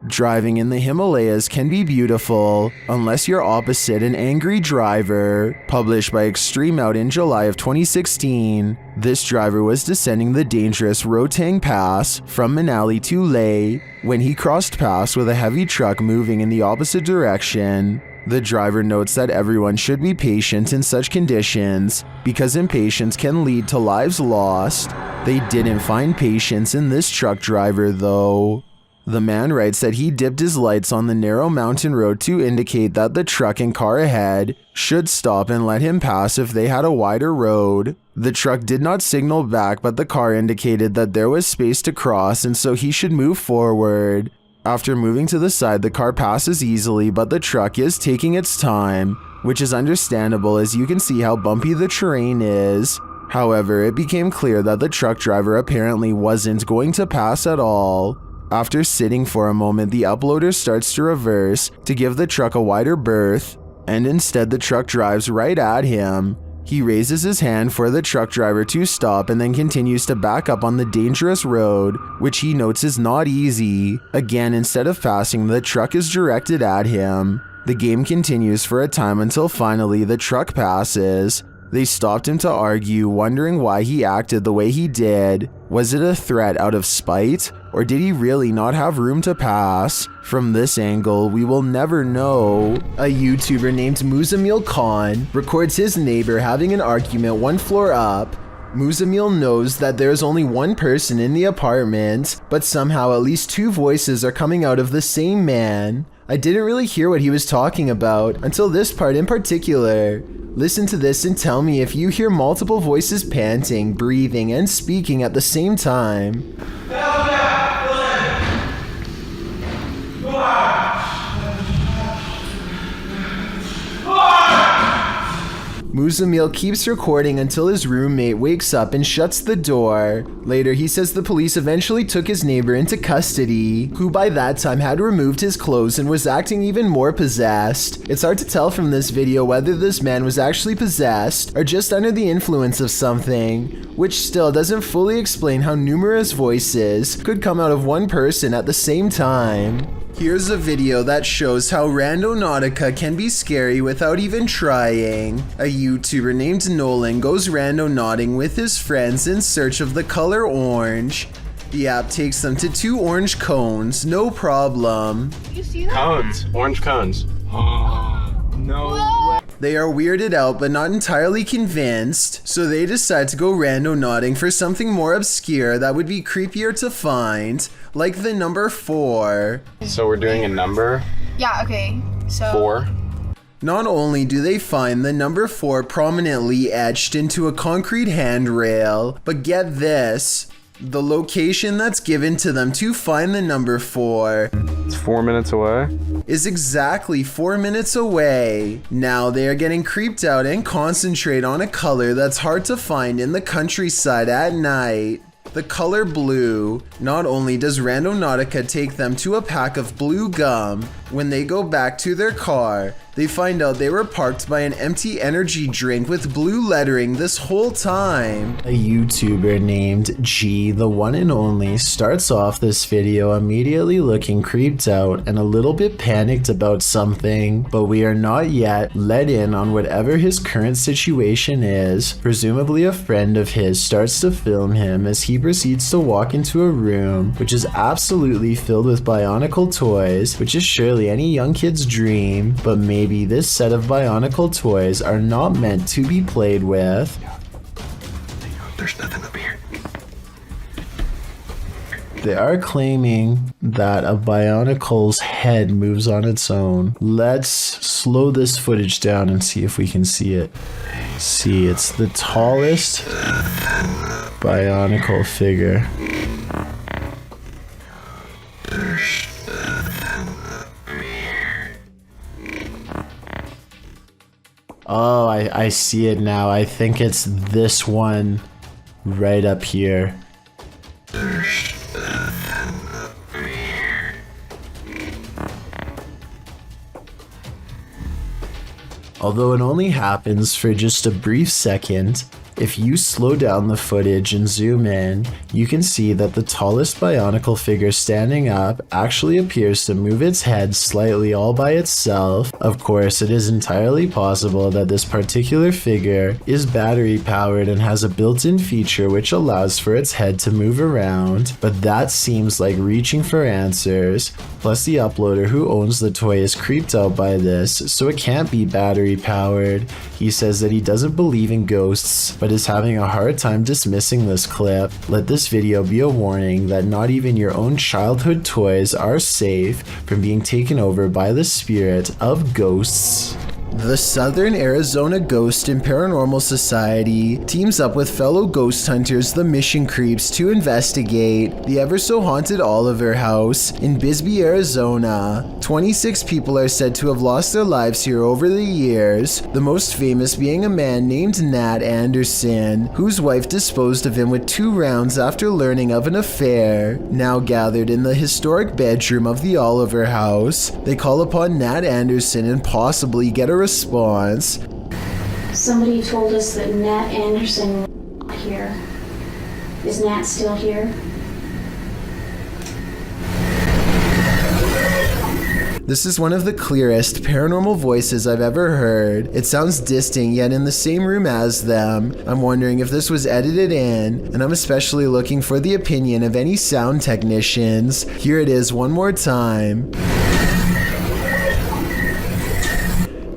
Driving in the Himalayas can be beautiful unless you're opposite an angry driver. Published by Extreme Out in July of 2016, this driver was descending the dangerous Rotang Pass from Manali to Leh when he crossed paths with a heavy truck moving in the opposite direction. The driver notes that everyone should be patient in such conditions because impatience can lead to lives lost. They didn't find patience in this truck driver though. The man writes that he dipped his lights on the narrow mountain road to indicate that the truck and car ahead should stop and let him pass if they had a wider road. The truck did not signal back, but the car indicated that there was space to cross and so he should move forward. After moving to the side, the car passes easily, but the truck is taking its time, which is understandable as you can see how bumpy the terrain is. However, it became clear that the truck driver apparently wasn't going to pass at all. After sitting for a moment, the uploader starts to reverse to give the truck a wider berth, and instead the truck drives right at him. He raises his hand for the truck driver to stop and then continues to back up on the dangerous road, which he notes is not easy. Again, instead of passing, the truck is directed at him. The game continues for a time until finally the truck passes. They stopped him to argue, wondering why he acted the way he did. Was it a threat out of spite, or did he really not have room to pass? From this angle, we will never know. A YouTuber named Muzamil Khan records his neighbor having an argument one floor up. Muzamil knows that there's only one person in the apartment, but somehow at least two voices are coming out of the same man. I didn't really hear what he was talking about until this part in particular. Listen to this and tell me if you hear multiple voices panting, breathing, and speaking at the same time. Muzamil keeps recording until his roommate wakes up and shuts the door. Later, he says the police eventually took his neighbor into custody, who by that time had removed his clothes and was acting even more possessed. It's hard to tell from this video whether this man was actually possessed or just under the influence of something, which still doesn't fully explain how numerous voices could come out of one person at the same time. Here's a video that shows how Randonautica can be scary without even trying. A YouTuber named Nolan goes randonauting with his friends in search of the color orange. The app takes them to two orange cones, no problem. You see that? Cones, orange cones. No way. They are weirded out but not entirely convinced, so they decide to go randonauting for something more obscure that would be creepier to find, like the number 4. So we're doing a number? Yeah, okay. So 4. Not only do they find the number 4 prominently etched into a concrete handrail, but get this, the location that's given to them to find the number 4 It's 4 minutes away? is exactly 4 minutes away. Now they are getting creeped out and concentrate on a color that's hard to find in the countryside at night. The color blue. Not only does Randonautica take them to a pack of blue gum, when they go back to their car, they find out they were parked by an empty energy drink with blue lettering this whole time. A YouTuber named G, the one and only, starts off this video immediately looking creeped out and a little bit panicked about something, but we are not yet let in on whatever his current situation is. Presumably a friend of his starts to film him as he proceeds to walk into a room which is absolutely filled with Bionicle toys, which is surely any young kid's dream, but maybe this set of Bionicle toys are not meant to be played with. There's nothing up here. They are claiming that a Bionicle's head moves on its own. Let's slow this footage down and see if we can see it. See, it's the tallest Bionicle figure. Oh, I see it now. I think it's this one right up here. Although it only happens for just a brief second, If you slow down the footage and zoom in, you can see that the tallest bionicle figure standing up actually appears to move its head slightly all by itself. Of course, it is entirely possible that this particular figure is battery powered and has a built-in feature which allows for its head to move around, but that seems like reaching for answers. Plus, the uploader who owns the toy is creeped out by this, so it can't be battery powered. He says that he doesn't believe in ghosts, but is having a hard time dismissing this clip. Let this video be a warning that not even your own childhood toys are safe from being taken over by the spirit of ghosts. The Southern Arizona Ghost and Paranormal Society teams up with fellow ghost hunters, the Mission Creeps, to investigate the ever-so-haunted Oliver House in Bisbee, Arizona. 26 people are said to have lost their lives here over the years, the most famous being a man named Nat Anderson, whose wife disposed of him with 2 rounds after learning of an affair. Now gathered in the historic bedroom of the Oliver House, they call upon Nat Anderson and possibly get a response. Somebody told us that Nat Anderson was here. Is Nat still here? This is one of the clearest paranormal voices I've ever heard. It sounds distant, yet in the same room as them. I'm wondering if this was edited in, and I'm especially looking for the opinion of any sound technicians. Here it is one more time.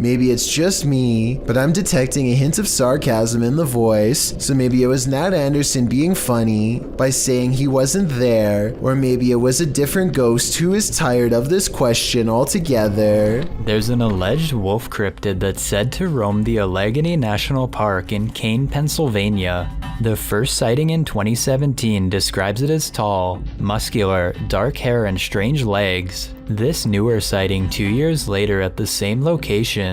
Maybe it's just me, but I'm detecting a hint of sarcasm in the voice, so maybe it was Nat Anderson being funny by saying he wasn't there, or maybe it was a different ghost who is tired of this question altogether. There's an alleged wolf cryptid that's said to roam the Allegheny National Park in Kane, Pennsylvania. The first sighting in 2017 describes it as tall, muscular, dark hair, and strange legs. This newer sighting 2 years later at the same location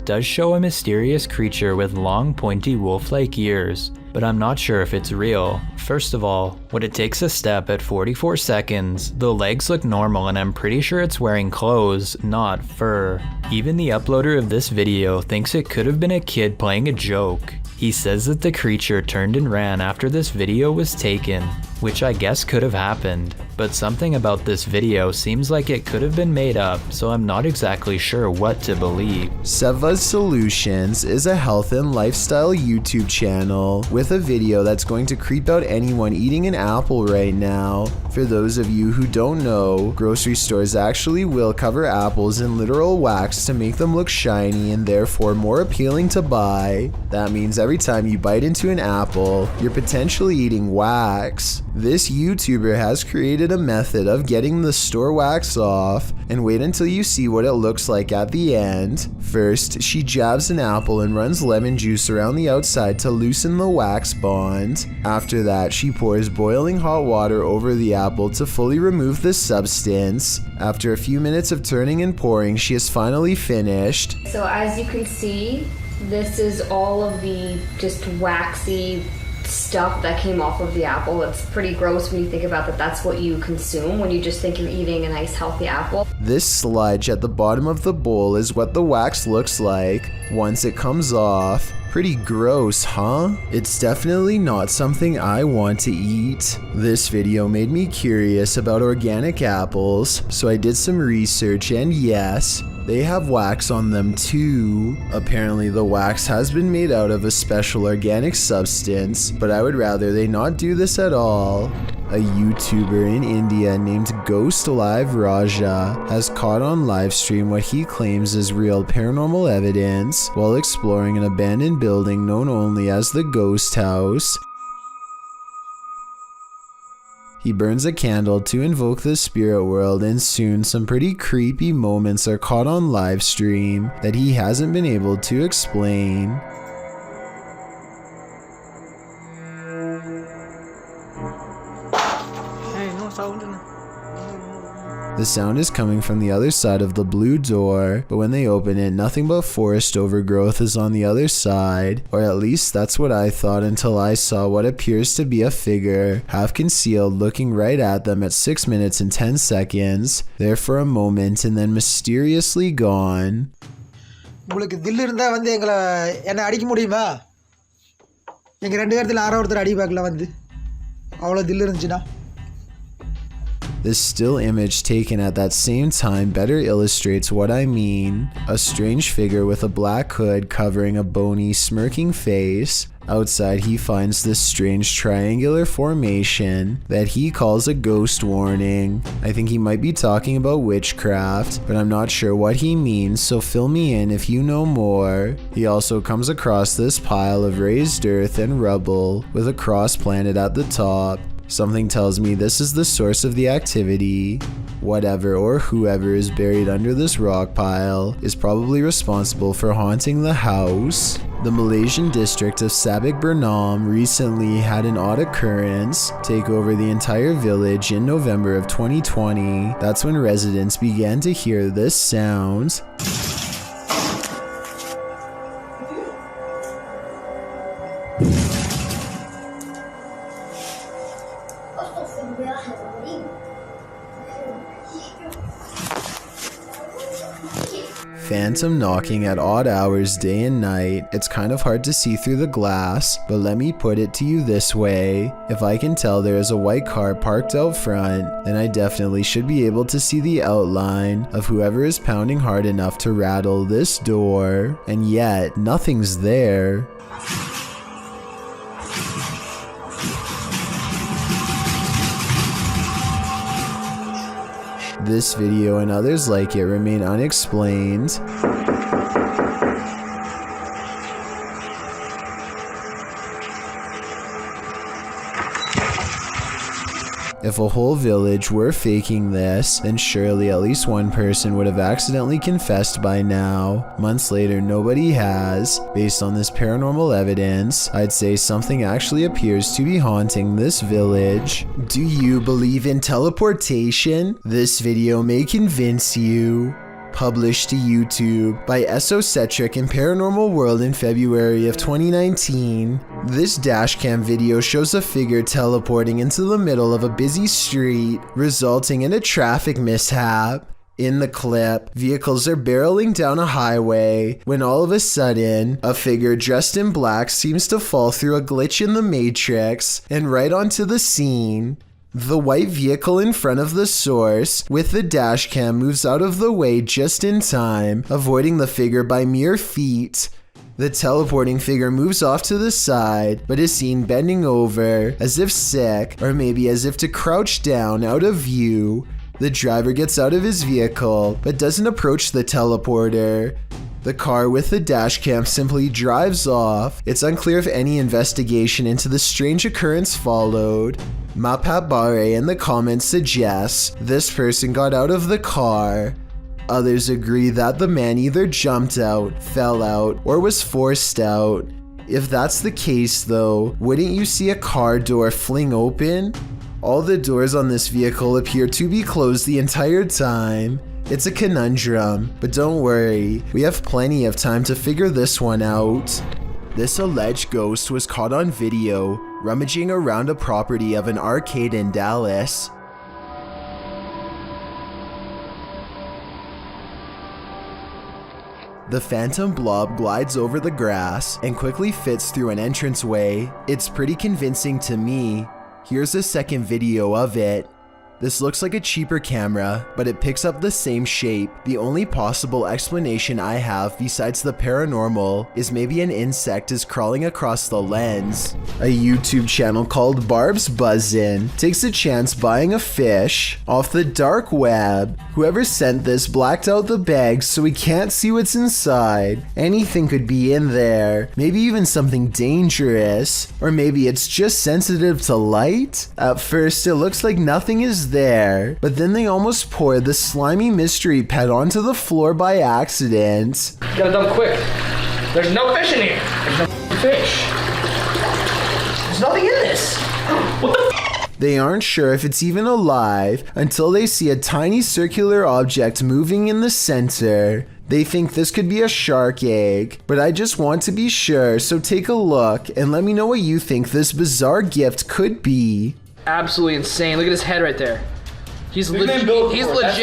does show a mysterious creature with long, pointy wolf-like ears, but I'm not sure if it's real. First of all, when it takes a step at 44 seconds, the legs look normal and I'm pretty sure it's wearing clothes, not fur. Even the uploader of this video thinks it could have been a kid playing a joke. He says that the creature turned and ran after this video was taken, which I guess could have happened, but something about this video seems like it could have been made up, so I'm not exactly sure what to believe. Seva's Solutions is a health and lifestyle YouTube channel with a video that's going to creep out anyone eating an apple right now. For those of you who don't know, grocery stores actually will cover apples in literal wax to make them look shiny and therefore more appealing to buy. That means every time you bite into an apple, you're potentially eating wax. This YouTuber has created a method of getting the store wax off, and wait until you see what it looks like at the end. First, she jabs an apple and runs lemon juice around the outside to loosen the wax bond. After that, she pours boiling hot water over the apple to fully remove the substance. After a few minutes of turning and pouring, she is finally finished. So as you can see, this is all of the just waxy stuff that came off of the apple. It's pretty gross when you think about that. That's what you consume when you just think you're eating a nice healthy apple. This sludge at the bottom of the bowl is what the wax looks like once it comes off. Pretty gross, huh? It's definitely not something I want to eat. This video made me curious about organic apples, so I did some research, and yes, they have wax on them too. Apparently the wax has been made out of a special organic substance, but I would rather they not do this at all. A YouTuber in India named Ghost Live Raja has caught on livestream what he claims is real paranormal evidence while exploring an abandoned building known only as the Ghost House. He burns a candle to invoke the spirit world, and soon some pretty creepy moments are caught on live stream that he hasn't been able to explain. The sound is coming from the other side of the blue door, but when they open it, nothing but forest overgrowth is on the other side, or at least that's what I thought until I saw what appears to be a figure, half concealed, looking right at them at 6 minutes and 10 seconds, there for a moment and then mysteriously gone. உங்களுக்கு தில் இருந்தா வந்து என்ன அடிக்க முடியுமா? எங்கள் 2 பேர்த்தில் யாரோ ஒருத்தர் அடி பார்க்கல வந்து அவ்வளோ தில் இருந்துச்சுன்னா. This still image taken at that same time better illustrates what I mean. A strange figure with a black hood covering a bony, smirking face. Outside, he finds this strange triangular formation that he calls a ghost warning. I think he might be talking about witchcraft, but I'm not sure what he means, so fill me in if you know more. He also comes across this pile of raised earth and rubble with a cross planted at the top. Something tells me this is the source of the activity. Whatever or whoever is buried under this rock pile is probably responsible for haunting the house. The Malaysian district of Sabak Bernam recently had an odd occurrence take over the entire village in November of 2020. That's when residents began to hear this sound. Phantom knocking at odd hours day and night. It's kind of hard to see through the glass, but let me put it to you this way. If I can tell there is a white car parked out front, then I definitely should be able to see the outline of whoever is pounding hard enough to rattle this door, and yet nothing's there. This video and others like it remain unexplained. If a whole village were faking this, then surely at least one person would have accidentally confessed by now. Months later, nobody has. Based on this paranormal evidence, I'd say something actually appears to be haunting this village. Do you believe in teleportation? This video may convince you. Published to YouTube by Esocentric and Paranormal World in February of 2019. This dashcam video shows a figure teleporting into the middle of a busy street, resulting in a traffic mishap. In the clip, vehicles are barreling down a highway when all of a sudden, a figure dressed in black seems to fall through a glitch in the matrix and right onto the scene. The white vehicle in front of the source with the dashcam moves out of the way just in time, avoiding the figure by mere feet. The teleporting figure moves off to the side, but is seen bending over, as if sick, or maybe as if to crouch down out of view. The driver gets out of his vehicle, but doesn't approach the teleporter. The car with the dashcam simply drives off. It's unclear if any investigation into the strange occurrence followed. Mapat Bare in the comments suggests this person got out of the car. Others agree that the man either jumped out, fell out, or was forced out. If that's the case though, wouldn't you see a car door fling open? All the doors on this vehicle appear to be closed the entire time. It's a conundrum, but don't worry, we have plenty of time to figure this one out. This alleged ghost was caught on video rummaging around a property of an arcade in Dallas. The phantom blob glides over the grass and quickly fits through an entranceway. It's pretty convincing to me. Here's a second video of it. This looks like a cheaper camera, but it picks up the same shape. The only possible explanation I have besides the paranormal is maybe an insect is crawling across the lens. A YouTube channel called Barbs Buzzin takes a chance buying a fish off the dark web. Whoever sent this blacked out the bag so we can't see what's inside. Anything could be in there, maybe even something dangerous, or maybe it's just sensitive to light. At first it looks like nothing is there, but then they almost pour the slimy mystery pet onto the floor by accident. Get it done quick. There's no fish in here. There's no fish. There's nothing in this. What the They aren't sure if it's even alive until they see a tiny circular object moving in the center. They think this could be a shark egg, but I just want to be sure, so take a look and let me know what you think this bizarre gift could be. Absolutely insane. Look at his head right there. He's legit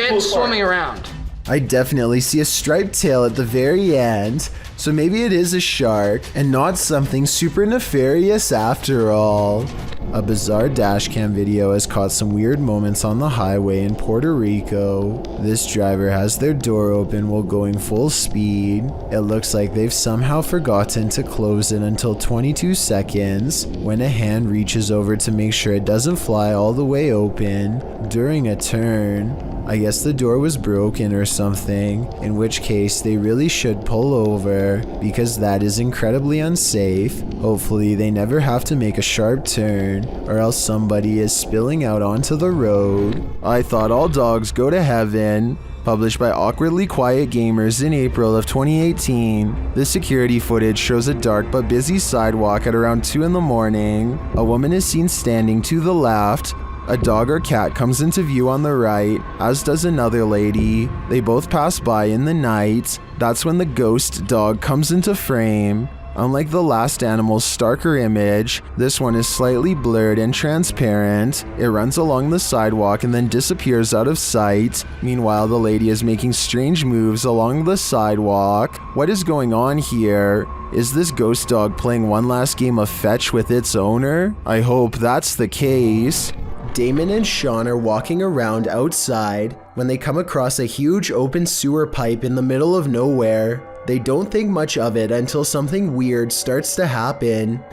cool swimming around. I definitely see a striped tail at the very end, so maybe it is a shark and not something super nefarious after all. A bizarre dashcam video has caught some weird moments on the highway in Puerto Rico. This driver has their door open while going full speed. It looks like they've somehow forgotten to close it until 22 seconds when a hand reaches over to make sure it doesn't fly all the way open during a turn. I guess the door was broken or something, in which case they really should pull over because that is incredibly unsafe. Hopefully they never have to make a sharp turn or else somebody is spilling out onto the road. I thought all dogs go to heaven. Published by AwkwardlyQuietGamers in April of 2018. This security footage shows a dark but busy sidewalk at around 2 in the morning. A woman is seen standing to the left. A dog or cat comes into view on the right, as does another lady. They both pass by in the night. That's when the ghost dog comes into frame. Unlike the last animal's starker image, this one is slightly blurred and transparent. It runs along the sidewalk and then disappears out of sight. Meanwhile, the lady is making strange moves along the sidewalk. What is going on here? Is this ghost dog playing one last game of fetch with its owner? I hope that's the case. Damon and Sean are walking around outside when they come across a huge open sewer pipe in the middle of nowhere. They don't think much of it until something weird starts to happen.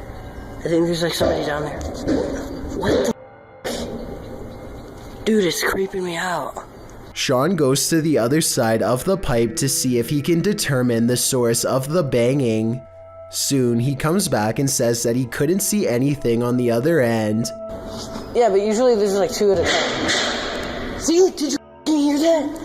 I think there's like somebody down there. What the Dude, it's creeping me out. Sean goes to the other side of the pipe to see if he can determine the source of the banging. Soon, he comes back and says that he couldn't see anything on the other end. Yeah, but usually there's like 2 at a time. See, did you hear that?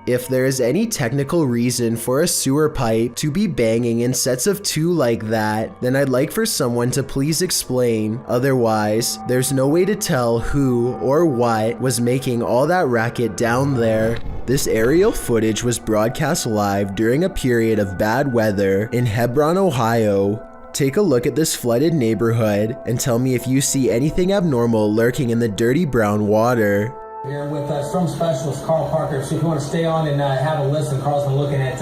If there is any technical reason for a sewer pipe to be banging in sets of 2 like that, then I'd like for someone to please explain. Otherwise, there's no way to tell who or what was making all that racket down there. This aerial footage was broadcast live during a period of bad weather in Hebron, Ohio. Take a look at this flooded neighborhood and tell me if you see anything abnormal lurking in the dirty brown water. Here with storm specialist Carl Parker. So if you want to stay on and have a listen, Carl's been looking at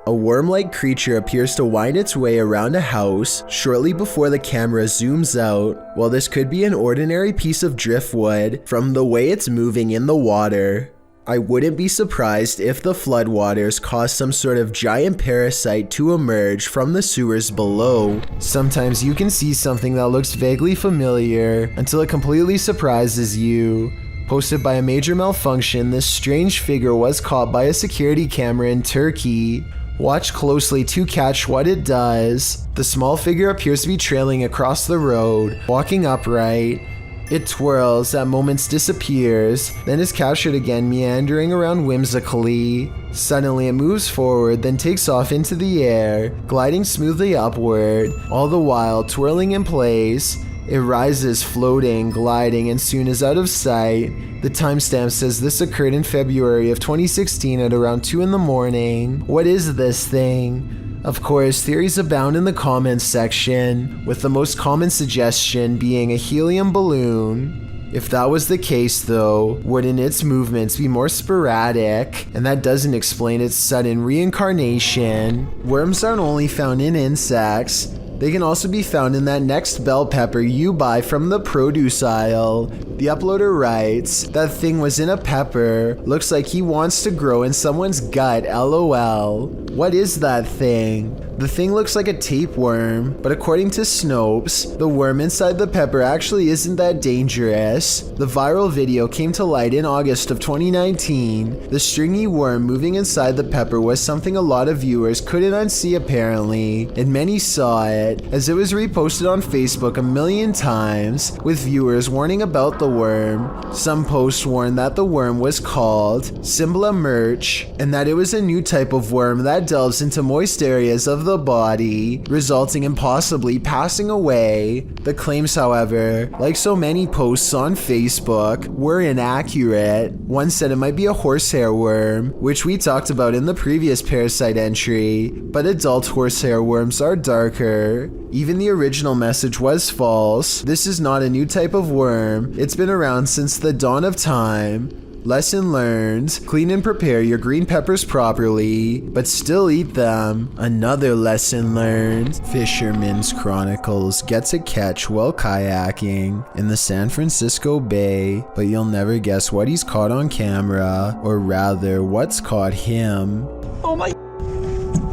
A worm-like creature appears to wind its way around a house shortly before the camera zooms out. While this could be an ordinary piece of driftwood from the way it's moving in the water, I wouldn't be surprised if the floodwaters caused some sort of giant parasite to emerge from the sewers below. Sometimes you can see something that looks vaguely familiar until it completely surprises you. Posted by Amajormalfunction, this strange figure was caught by a security camera in Turkey. Watch closely to catch what it does. The small figure appears to be trailing across the road, walking upright. It twirls, at moments disappears, then is captured again meandering around whimsically. Suddenly it moves forward, then takes off into the air, gliding smoothly upward, all the while twirling in place. It rises, floating, gliding, and soon is out of sight. The timestamp says this occurred in February of 2016 at around 2 in the morning. What is this thing? Of course, theories abound in the comments section, with the most common suggestion being a helium balloon. If that was the case though, wouldn't its movements be more sporadic? And that doesn't explain its sudden reincarnation. Worms aren't only found in insects. They can also be found in that next bell pepper you buy from the produce aisle. The uploader writes, that thing was in a pepper. Looks like he wants to grow in someone's gut, LOL. What is that thing? The thing looks like a tapeworm, but according to Snopes, the worm inside the pepper actually isn't that dangerous. The viral video came to light in August of 2019. The stringy worm moving inside the pepper was something a lot of viewers couldn't unsee apparently, and many saw it, as it was reposted on Facebook a million times, with viewers warning about the worm. Some posts warned that the worm was called Symbla Merch, and that it was a new type of worm that that delves into moist areas of the body, resulting in possibly passing away. The claims, however, like so many posts on Facebook, were inaccurate. One said it might be a horsehair worm, which we talked about in the previous parasite entry, but adult horsehair worms are darker. Even the original message was false. This is not a new type of worm. It's been around since the dawn of time. Lesson learned, clean and prepare your green peppers properly, but still eat them. Another lesson learned, Fisherman's Chronicles gets a catch while kayaking in the San Francisco Bay, but you'll never guess what he's caught on camera, or rather, what's caught him. Oh my,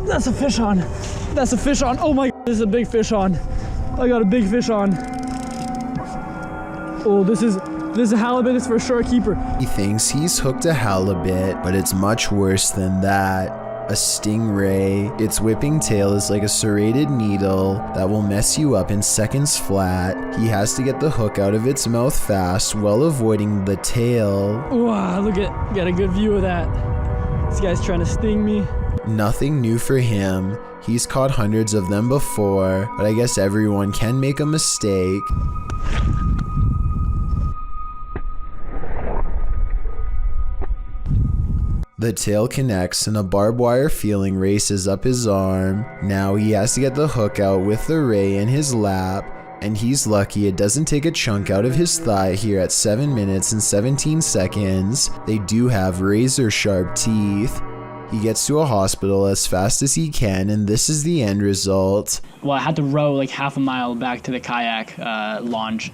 that's a fish on. That's a fish on. Oh my, this is a big fish on. I got a big fish on. Oh, this is a halibut. It's for sure a keeper. He thinks he's hooked a halibut, but it's much worse than that. A stingray. Its whipping tail is like a serrated needle that will mess you up in seconds flat. He has to get the hook out of its mouth fast while avoiding the tail. Wow, look at, got a good view of that. This guy's trying to sting me. Nothing new for him. He's caught hundreds of them before, but I guess everyone can make a mistake. The tail connects and a barbed wire feeling races up his arm. Now he has to get the hook out with the ray in his lap, and he's lucky it doesn't take a chunk out of his thigh here at 7 minutes and 17 seconds. They do have razor sharp teeth. He gets to a hospital as fast as he can, and this is the end result. Well, I had to row like half a mile back to the kayak launch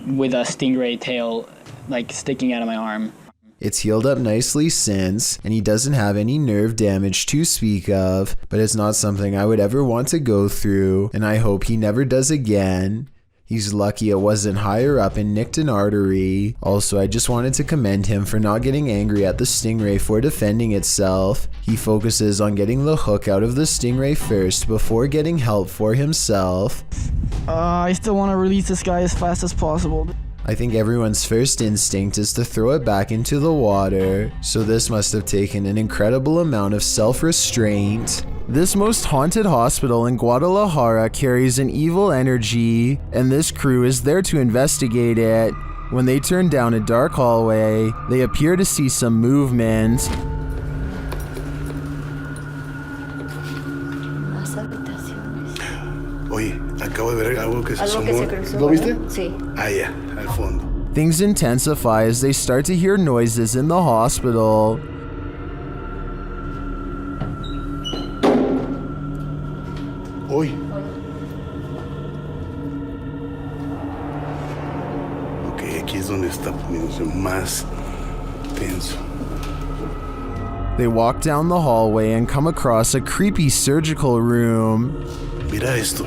with a stingray tail like sticking out of my arm. It's healed up nicely since, and he doesn't have any nerve damage to speak of, but it's not something I would ever want to go through, and I hope he never does again. He's lucky it wasn't higher up and nicked an artery. Also, I just wanted to commend him for not getting angry at the stingray for defending itself. He focuses on getting the hook out of the stingray first before getting help for himself. I still want to release this guy as fast as possible. I think everyone's first instinct is to throw it back into the water, so this must have taken an incredible amount of self-restraint. This most haunted hospital in Guadalajara carries an evil energy, and this crew is there to investigate it. When they turn down a dark hallway, they appear to see some movement. Oye, acabo de ver algo que se asomó. ¿Lo viste? Sí. Ah, ya, al fondo. Things intensify as they start to hear noises in the hospital. Hoy. Ok, aquí es donde está poniéndose más tenso. They walk down the hallway and come across a creepy surgical room. Mira esto.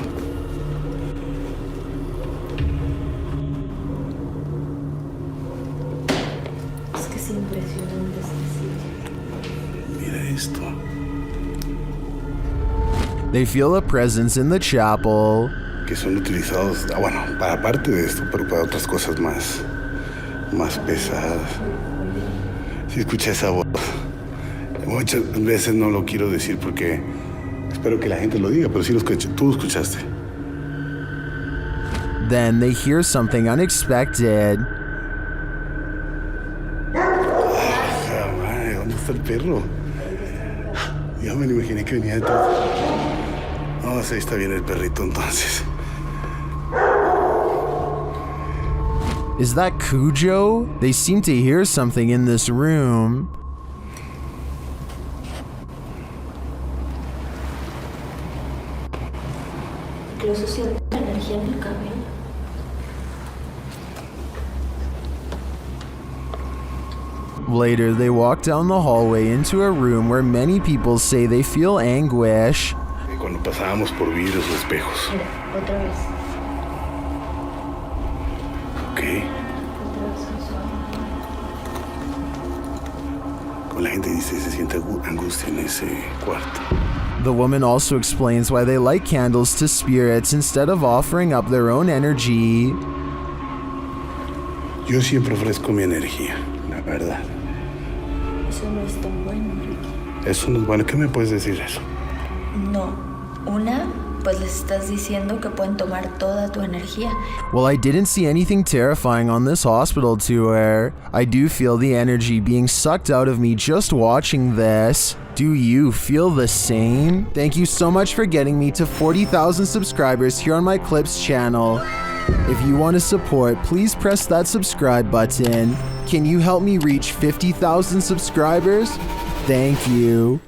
Es que es impresionante este sitio. Mira esto. They feel a presence in the chapel. Que son utilizados, bueno, para parte de esto, pero para otras cosas más pesadas. Si escuché esa voz, muchas veces no lo quiero decir porque espero que la gente lo diga, pero sí lo escuché. Tú lo escuchaste. Then they hear something unexpected. Madre, ¿dónde está el perro? Ya me lo imaginé que venía detrás. No, sí, está bien el perrito entonces. Is that Cujo? They seem to hear something in this room. Incluso siento la energía en el cabello. Later, they walk down the hallway into a room where many people say they feel anguish. Cuando pasábamos por vidrios o espejos. Mira, otra vez. Ok. Otra vez con suave. Como la gente dice, se siente angustia en ese cuarto. The woman also explains why they light candles to spirits instead of offering up their own energy. Yo siempre ofrezco mi energía, la verdad. Eso no es tan bueno, Ricky. Eso no es bueno. ¿Qué me puedes decir eso? No. Una, pues les estás diciendo que pueden tomar toda tu energía. Well, I didn't see anything terrifying on this hospital tour. I do feel the energy being sucked out of me just watching this. Do you feel the same? Thank you so much for getting me to 40,000 subscribers here on my Clips channel. If you want to support, please press that subscribe button. Can you help me reach 50,000 subscribers? Thank you.